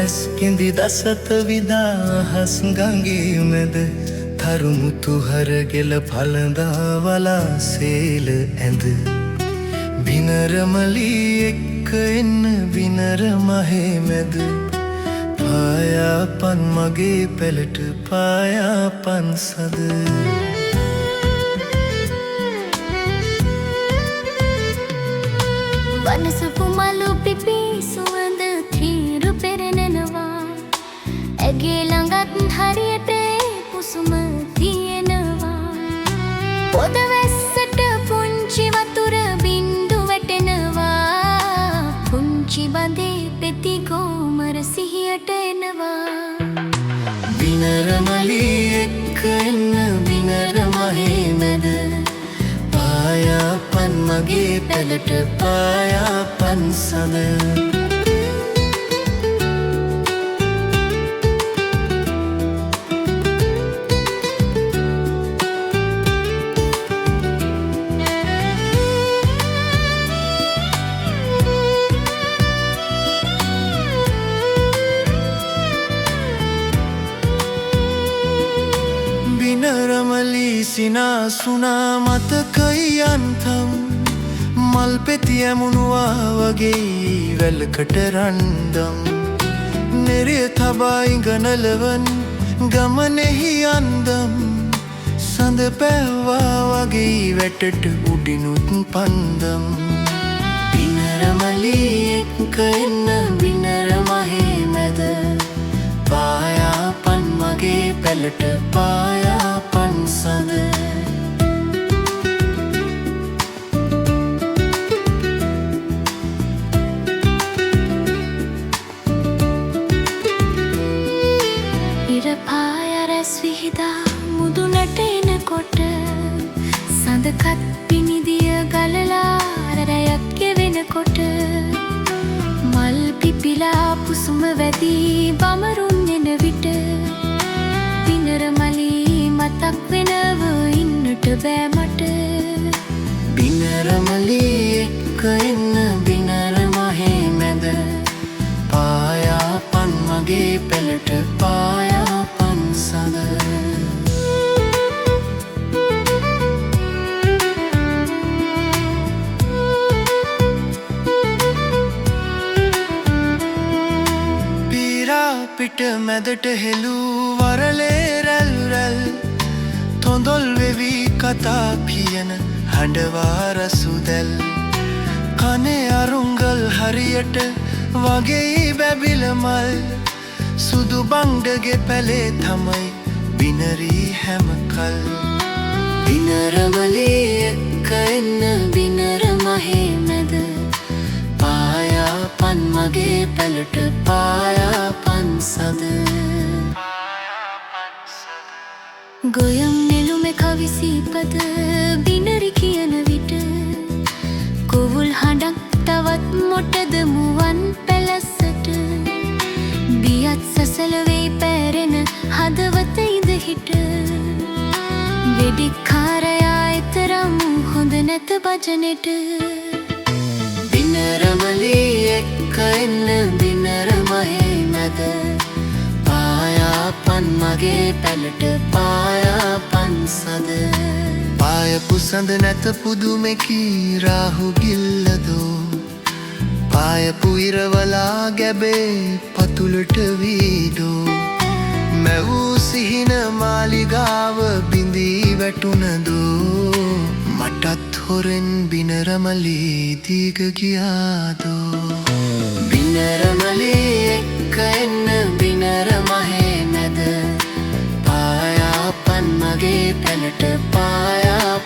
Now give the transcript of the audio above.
ඇස්කිඳි දසත විදාහස් ගඟේ මැද තරුමුතු හරගෙල පළඳාවලා සේල ඇඳ බිනරමලී එක්ක එන්න බිනර මහේ මැද පායාපන් මගේ පෙළට පායාපන් සද වනසපු මලු පිපි සුවඳ තීරු පෙරනෙනවා ඇගේ ළඟත් හරියට කුසුම තියෙනවා පොදවැස්සට පුංචි වතුර බින්දු වැටෙනවා පුංචි බඳේ පෙති ගෝමර සිහියට එනවා බිනරමලී එක්ක එන්න බිනර මහේ මැද පායාපන් මගේ පෙළට පායාපන් සද බිනරමලී සිනාසුනා මතකයි යන්තම් මල් පෙති ඇමුණුවා වගේ වැල්කට රන්දම් නෙරිය තබා ඉඟනලවන් ගමනෙහි අන්දම් සඳ පැව්වා වගේ වැටට උඩිනුත් පන්දම් බිනරමලී එක්ක එන්න බිනර මහේ මැද පායාපන් මගේ පෙළට පායාපන් සද ඉර පාය රැස් විහිදා මුදුනට එනකොට සඳකත් පිනිදිය ගලලා රැයක් ගෙවෙනකොට මල් පිපිලා පුසුම වැදී බමරුන් එන විට බිනරමලී මතක් වෙනව ඉන්නට බෑ මට බිනරමලී එක්ක එන්න බිනර මහේ මැද පායාපන් මගේ පෙළට පායාපන් සද පිට මැදට හෙළූ වරලේ රැල් රැල් තොඳොල් වෙවි කතා පියන හඬවාරසු දැල් කනේ අරුංගල් හරියට වගේ බැබිල මල් සුදු බංඩගේ පැලේ තමයි බිනරී හැමකල් බිනරමලී එක්ක එන්න බිනර මහේ මැද පායාපන් මගේ පෙළට පායාපන් සද ගොයම් නෙළුමෙ කවිසිපද බිනරි කියන විට කොවුල් හඬක් තවත් මොටද මුවන් පැලැස්සට බියත් සසල වෙයි පැරෙන හදවත ඉඳහිට වෙඩික්කාරයා එතරම් හොඳ නැත භජනෙට බිනරමලී එක්ක එන්න බිනර මහේ මැද පායාපන් මගේ පෙළට පායාපන් සද පායපු සඳ නැත පුදුමෙකි රාහු ගිල්ලදෝ පායපු ඉරවලා ගැබේ පතුලට වීදෝ මැවූ සිහින මාලිගාව බිඳී වැටුනදෝ මටත් හොරෙන් බිනරමලී දීග ගියාදෝ බිනරමලී එක්ක එන්න බිනර මහේ මැද පායාපන් මගේ පෙළට පායා